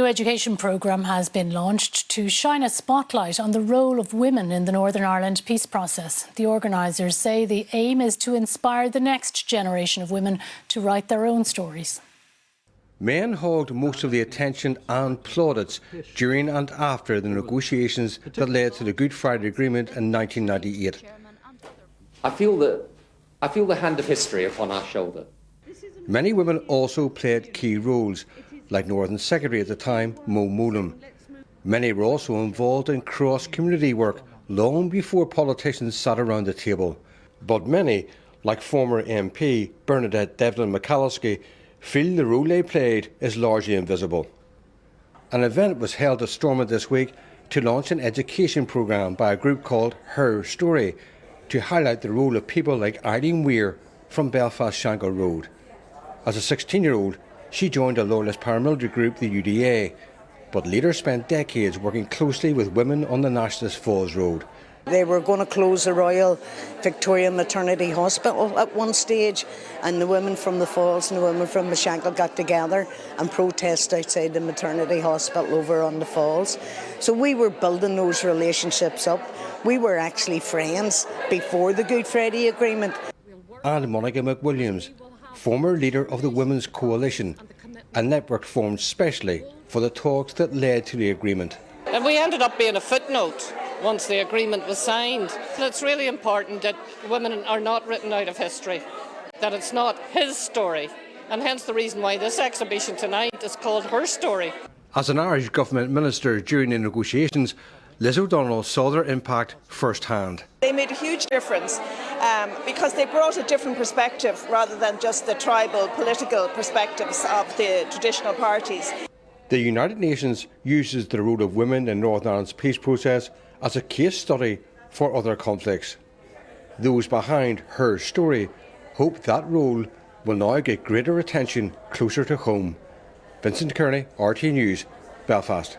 A new education programme has been launched to shine a spotlight on the role of women in the Northern Ireland peace process. The organisers say the aim is to inspire the next generation of women to write their own stories. Men hogged most of the attention and plaudits during and after the negotiations that led to the Good Friday Agreement in 1998. I feel the hand of history upon our shoulder. Many women also played key roles, like Northern Secretary at the time, Mo Molam. Many were also involved in cross-community work long before politicians sat around the table. But many, like former MP Bernadette Devlin McCalliskey, feel the role they played is largely invisible. An event was held at Stormont this week to launch an education programme by a group called Herstory to highlight the role of people like Eileen Weir from Belfast Shankill Road. As a 16-year-old, she joined a loyalist paramilitary group, the UDA, but later spent decades working closely with women on the Nationalist Falls Road. They were going to close the Royal Victoria Maternity Hospital at one stage, and the women from the Falls and the women from Shankill got together and protested outside the maternity hospital over on the Falls. So we were building those relationships up. We were actually friends before the Good Friday Agreement. And Monica McWilliams, former leader of the Women's Coalition, a network formed specially for the talks that led to the agreement. And we ended up being a footnote once the agreement was signed. So it's really important that women are not written out of history, that it's not his story, and hence the reason why this exhibition tonight is called Herstory. As an Irish government minister during the negotiations, Liz O'Donnell saw their impact firsthand. They made a huge difference because they brought a different perspective rather than just the tribal political perspectives of the traditional parties. The United Nations uses the role of women in Northern Ireland's peace process as a case study for other conflicts. Those behind Herstory hope that role will now get greater attention closer to home. Vincent Kearney, RT News, Belfast.